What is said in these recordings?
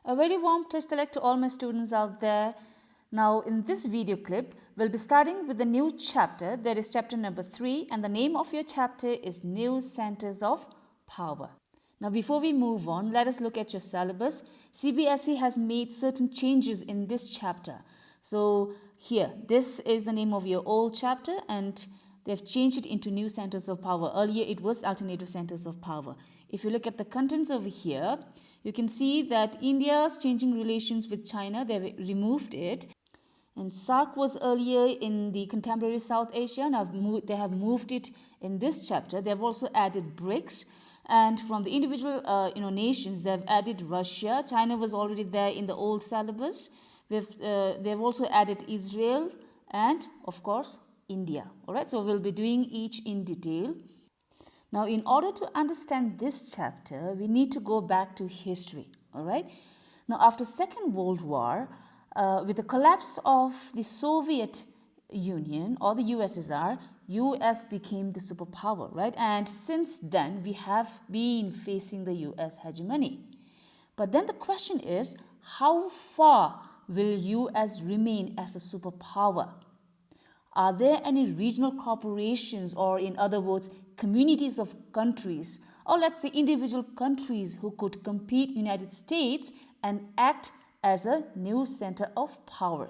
A very warm touch select to all my students out there. Now in this video clip, we'll be starting with the new chapter, that is chapter number 3, and the name of your chapter is New Centers of Power. Now before we move on, let us look at your syllabus. CBSE has made certain changes in this chapter. So here, this is the name of your old chapter and they've changed it into New Centers of Power. Earlier it was Alternative Centers of Power. If you look at the contents over here, you can see that India's changing relations with China, they've removed it. And SARC was earlier in the contemporary South Asia. Now they have moved it in this chapter. They've also added BRICS. And from the individual nations, they've added Russia. China was already there in the old syllabus. They've also added Israel and, of course, India. All right, so we'll be doing each in detail. Now, in order to understand this chapter, we need to go back to history. All right. Now, after Second World War, with the collapse of the Soviet Union or the USSR, US became the superpower, right? And since then, we have been facing the US hegemony. But then the question is, how far will US remain as a superpower? Are there any regional corporations, or in other words, communities of countries, or let's say individual countries who could compete United States and act as a new center of power?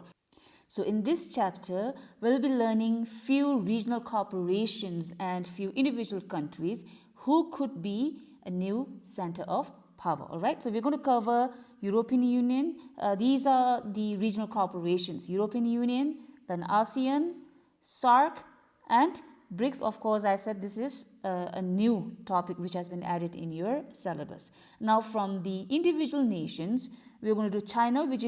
So in this chapter, we'll be learning few regional corporations and few individual countries who could be a new center of power. All right, so we're going to cover European Union. These are the regional corporations: European Union, then ASEAN, SARC, and BRICS. Of course, I said this is a new topic which has been added in your syllabus. Now, from the individual nations, we're going to do China, which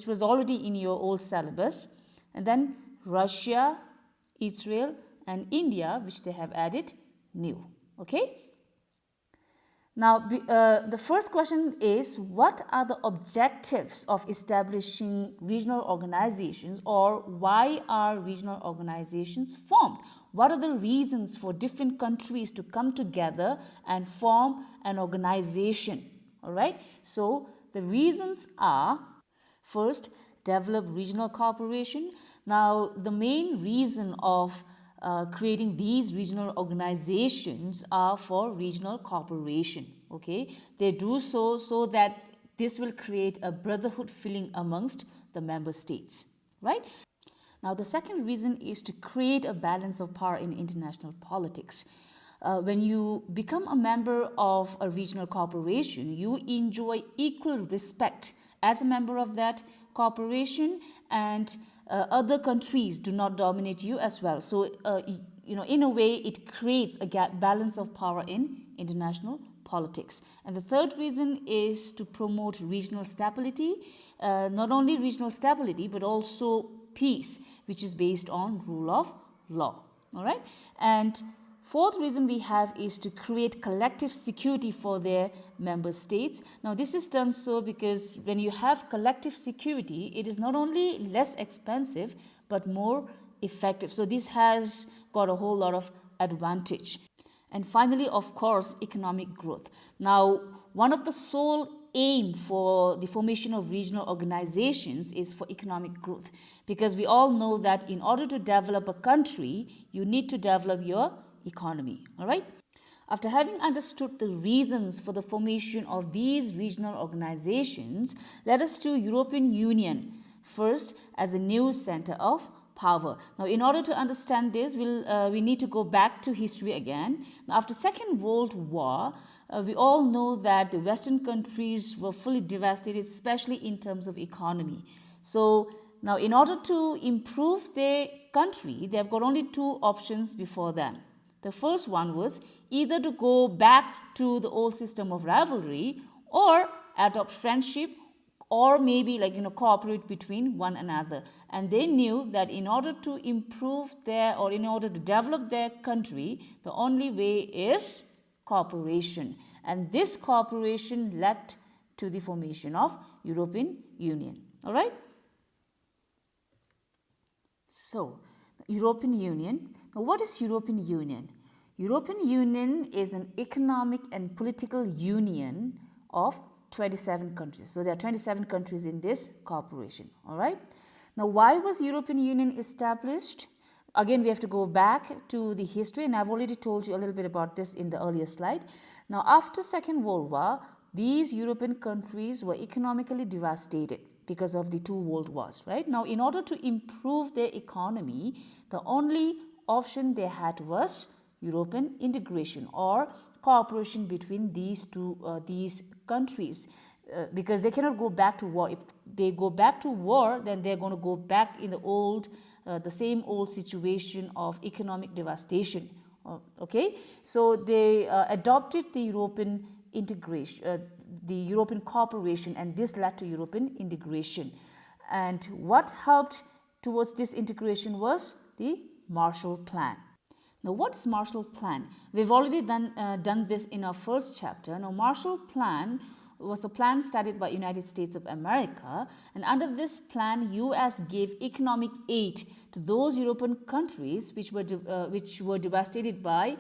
was already in your old syllabus, and then Russia, Israel, and India, which they have added new. Okay. Now, the first question is, what are the objectives of establishing regional organizations, or why are regional organizations formed? What are the reasons for different countries to come together and form an organization? All right. So the reasons are, first, develop regional cooperation. Now, the main reason of creating these regional organizations are for regional cooperation. Okay, they do so that this will create a brotherhood feeling amongst the member states, right? Now, the second reason is to create a balance of power in international politics. When you become a member of a regional corporation, you enjoy equal respect as a member of that corporation, and other countries do not dominate you as well. So, in a way, it creates a balance of power in international politics. And the third reason is to promote regional stability, not only regional stability, but also peace, which is based on rule of law. All right. And fourth reason we have is to create collective security for their member states. Now, this is done so because when you have collective security, it is not only less expensive, but more effective. So this has got a whole lot of advantage. And finally, of course, economic growth. Now, one of the sole aim for the formation of regional organizations is for economic growth, because we all know that in order to develop a country, you need to develop your economy. All right. After having understood the reasons for the formation of these regional organizations, let us do European Union first as a new center of power. Now, in order to understand this, we need to go back to history again. Now, after Second World War, we all know that the Western countries were fully devastated, especially in terms of economy. So now, in order to improve their country, they have got only two options before them. The first one was either to go back to the old system of rivalry, or adopt friendship, or maybe cooperate between one another. And they knew that in order to improve in order to develop their country, the only way is cooperation. And this cooperation led to the formation of European Union. All right. So, European Union. Now, what is European Union? European Union is an economic and political union of 27 countries. So there are 27 countries in this corporation, all right? Now, why was European Union established? Again, we have to go back to the history, and I've already told you a little bit about this in the earlier slide. Now, after Second World War, these European countries were economically devastated because of the two world wars, right? Now, in order to improve their economy, the only option they had was European integration or cooperation between these countries, because they cannot go back to war. If they go back to war, then they're going to go back in the same old situation of economic devastation. Okay, so they adopted the European integration, the European cooperation, and this led to European integration. And what helped towards this integration was the Marshall Plan. Now, what is Marshall Plan? We've already done this in our first chapter. Now, Marshall Plan was a plan started by United States of America, and under this plan, US gave economic aid to those European countries which were devastated by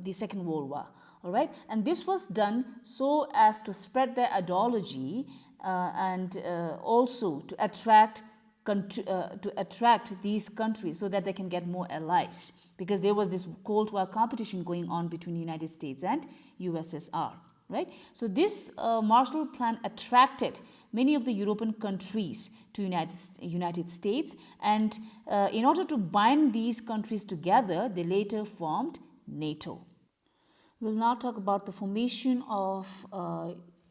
the Second World War. All right, and this was done so as to spread their ideology and also to attract these countries so that they can get more allies, because there was this Cold War competition going on between the United States and USSR. Right? So this Marshall Plan attracted many of the European countries to United States, and in order to bind these countries together, they later formed NATO. We'll now talk about the formation of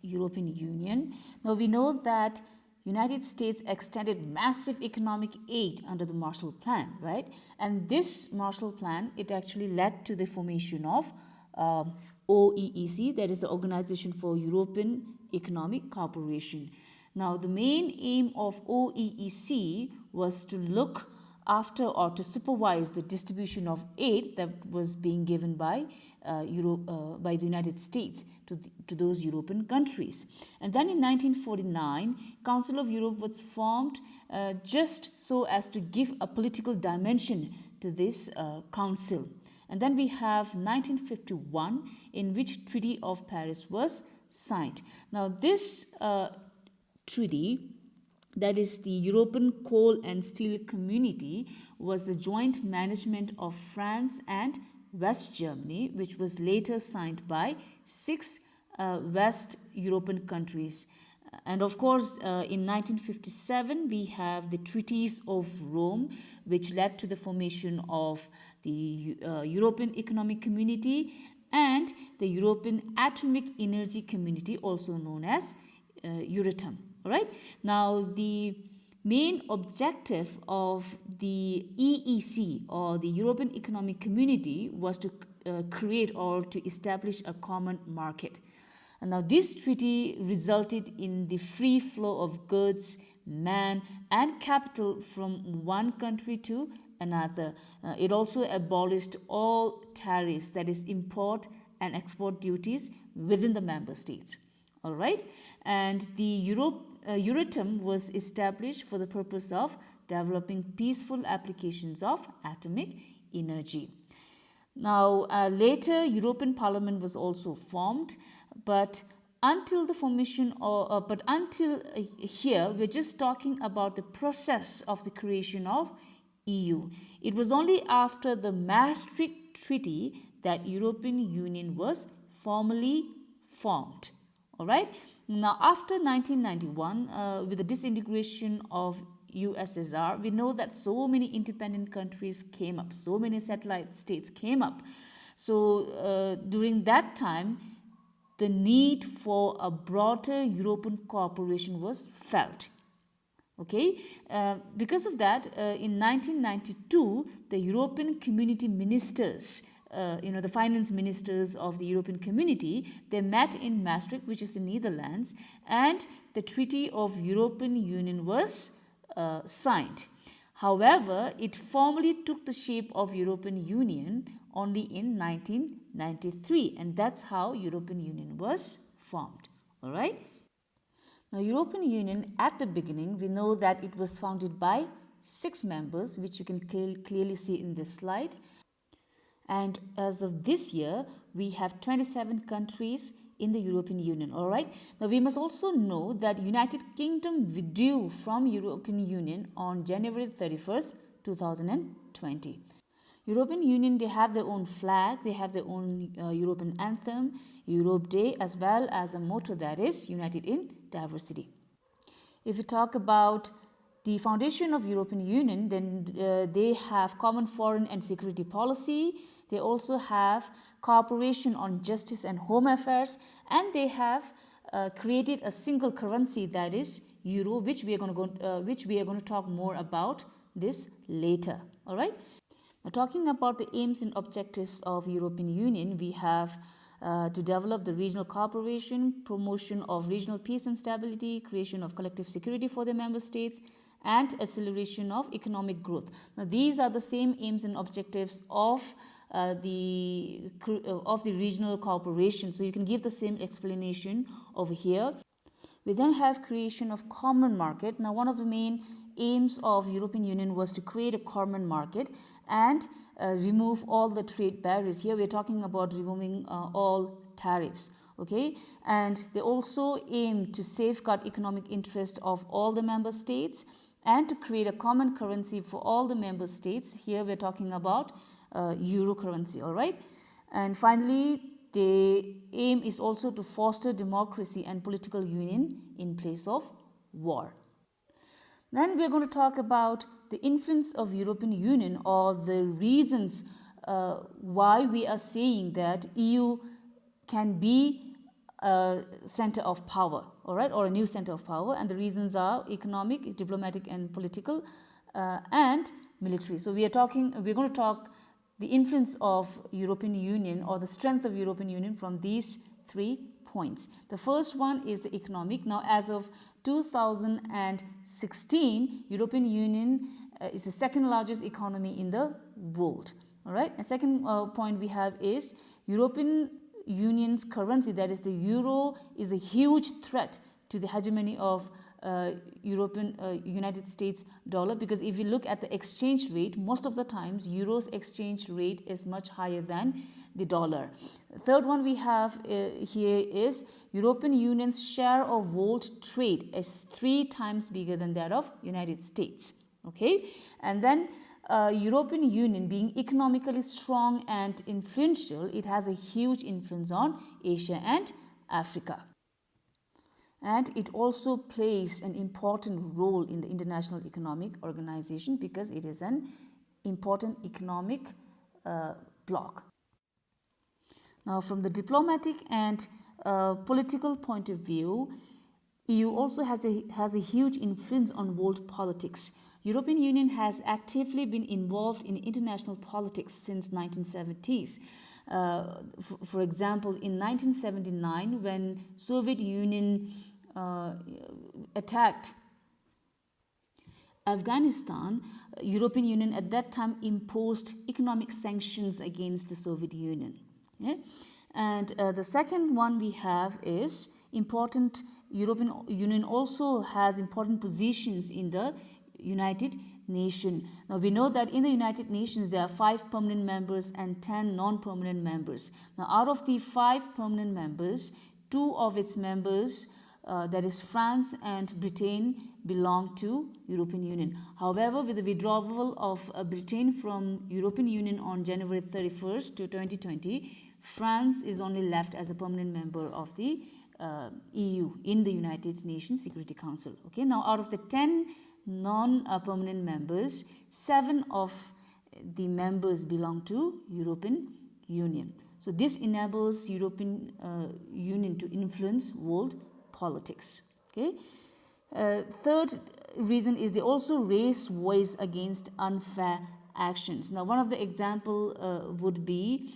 European Union. Now, we know that United States extended massive economic aid under the Marshall Plan, right? And this Marshall Plan, it actually led to the formation of OEEC, that is the Organization for European Economic Cooperation. Now, the main aim of OEEC was to look after or to supervise the distribution of aid that was being given by the United States to those European countries. And then in 1949, Council of Europe was formed just so as to give a political dimension to this council. And then we have 1951, in which Treaty of Paris was signed. Now, this treaty, that is the European Coal and Steel Community, was the joint management of France and West Germany, which was later signed by 6 West European countries. And of course, in 1957, we have the Treaties of Rome, which led to the formation of the European Economic Community and the European Atomic Energy Community, also known as Euratom. All right. Now, the main objective of the EEC, or the European Economic Community, was to create or to establish a common market. And now, this treaty resulted in the free flow of goods, man, and capital from one country to another. It also abolished all tariffs, that is, import and export duties within the member states. All right, and the Euratom was established for the purpose of developing peaceful applications of atomic energy. Now, later, European Parliament was also formed, but until the formation, until here, we're just talking about the process of the creation of EU. It was only after the Maastricht Treaty that European Union was formally formed. All right. Now, after 1991, with the disintegration of USSR, we know that so many independent countries came up, so many satellite states came up. So, during that time, the need for a broader European cooperation was felt. Okay, because of that, in 1992, the European Community Ministers, the finance ministers of the European Community, they met in Maastricht, which is in Netherlands, and the Treaty of European Union was signed. However, it formally took the shape of European Union only in 1993, and that's how European Union was formed. All right. Now, European Union, at the beginning, we know that it was founded by 6 members, which you can clearly see in this slide. And as of this year, we have 27 countries in the European Union. All right. Now we must also know that United Kingdom withdrew from European Union on January 31st, 2020. European Union, they have their own flag, they have their own European anthem, Europe Day, as well as a motto that is United in Diversity. If you talk about the foundation of European Union, then they have common foreign and security policy. They also have cooperation on justice and home affairs, and they have created a single currency that is euro, which we are going to talk more about this later. All right. Now, talking about the aims and objectives of European Union, we have to develop the regional cooperation, promotion of regional peace and stability, creation of collective security for the member states, and acceleration of economic growth. Now, these are the same aims and objectives of the regional cooperation. So you can give the same explanation over here. We then have creation of common market. Now, one of the main aims of European Union was to create a common market and remove all the trade barriers. Here we are talking about removing all tariffs. Okay, and they also aim to safeguard economic interest of all the member states and to create a common currency for all the member states. Here we are talking about euro currency. All right, and finally the aim is also to foster democracy and political union in place of war. Then we are going to talk about the influence of European Union, or the reasons why we are saying that EU can be a center of power, all right, or a new center of power. And the reasons are economic, diplomatic and political, and military. So we're going to talk the influence of European Union, or the strength of European Union, from these 3 points. The first one is the economic. Now, as of 2016, European Union is the second largest economy in the world. All right. The second point we have is European Union's currency, that is the euro, is a huge threat to the hegemony of United States dollar, because if you look at the exchange rate, most of the times euro's exchange rate is much higher than the dollar. The third one we have here is European Union's share of world trade is 3 times bigger than that of United States. Okay, and then European Union, being economically strong and influential, it has a huge influence on Asia and Africa. And it also plays an important role in the International Economic Organization because it is an important economic bloc. Now, from the diplomatic and political point of view, EU also has a huge influence on world politics. European Union has actively been involved in international politics since 1970s. For example, in 1979, when Soviet Union attacked Afghanistan, European Union at that time imposed economic sanctions against the Soviet Union. Yeah? And the second one we have is important. European Union also has important positions in the United Nations. Now we know that in the United Nations there are 5 permanent members and 10 non-permanent members. Now out of the 5 permanent members, 2 of its members, that is France and Britain, belong to European Union. However, with the withdrawal of Britain from European Union on January 31st to 2020, France is only left as a permanent member of the EU in the United Nations Security Council. Okay, now out of the 10 non-permanent members, 7 of the members belong to European Union. So this enables European Union to influence world politics. Okay. Third reason is they also raise voice against unfair actions. Now, one of the example would be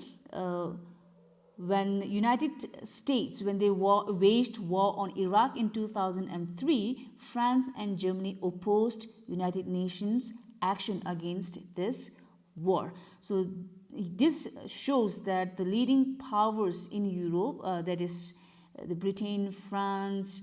when United States, when they waged war on Iraq in 2003, France and Germany opposed United Nations action against this war. So this shows that the leading powers in Europe, that is the Britain, France,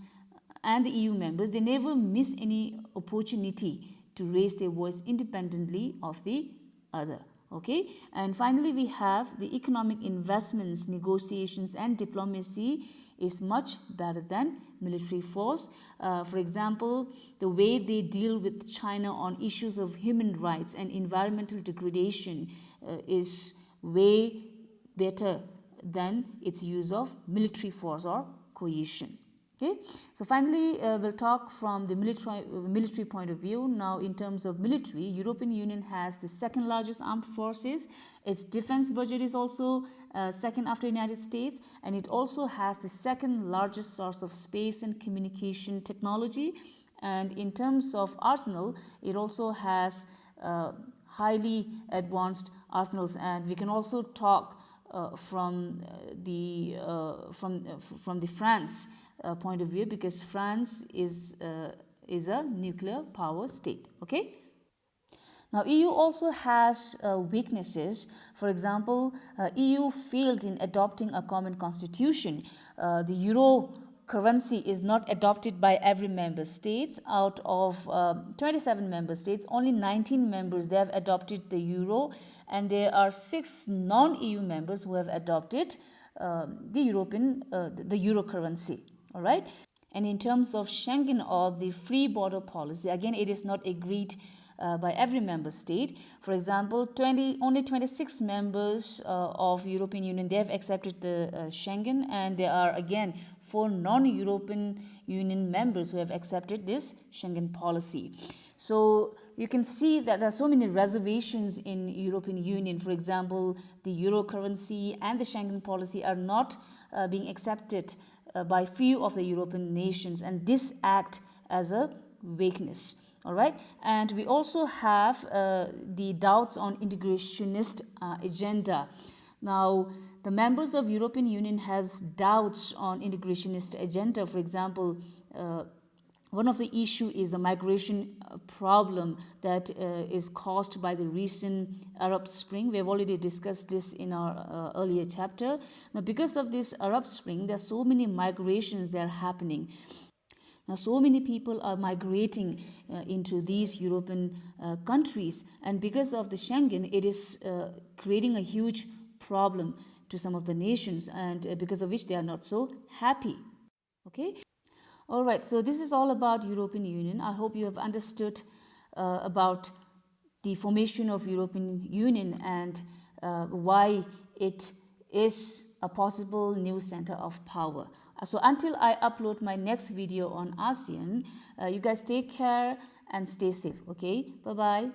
and the EU members, they never miss any opportunity to raise their voice independently of the other. Okay, and finally we have the economic investments, negotiations and diplomacy is much better than military force. For example, the way they deal with China on issues of human rights and environmental degradation is way better than its use of military force or coercion. Okay, so finally we'll talk from the military point of view. Now, in terms of military, European Union has the second largest armed forces. Its defense budget is also second after United States, and it also has the second largest source of space and communication technology. And in terms of arsenal, it also has highly advanced arsenals, and we can also talk from the France point of view, because France is a nuclear power state. Okay. Now, EU also has weaknesses. For example, EU failed in adopting a common constitution. The euro currency is not adopted by every member states. Out of 27 member states, only 19 members they have adopted the euro, and there are 6 non-EU members who have adopted the euro currency. All right. And in terms of Schengen, or the free border policy, again it is not agreed by every member state. For example, only 26 members of European Union, they have accepted the Schengen, and there are again 4 non-European Union members who have accepted this Schengen policy. So you can see that there are so many reservations in European Union. For example, the euro currency and the Schengen policy are not being accepted by few of the European nations, and this act as a weakness. All right, and we also have the doubts on integrationist agenda. Now, the members of European Union has doubts on integrationist agenda. For example, one of the issue is the migration problem that is caused by the recent Arab Spring. We have already discussed this in our earlier chapter. Now, because of this Arab Spring, there are so many migrations that are happening. Now, so many people are migrating into these European countries, and because of the Schengen, it is creating a huge problem to some of the nations, and because of which they are not so happy. Okay. All right, so this is all about European Union. I hope you have understood about the formation of European Union and why it is a possible new center of power. So until I upload my next video on ASEAN, you guys take care and stay safe. Okay, bye-bye.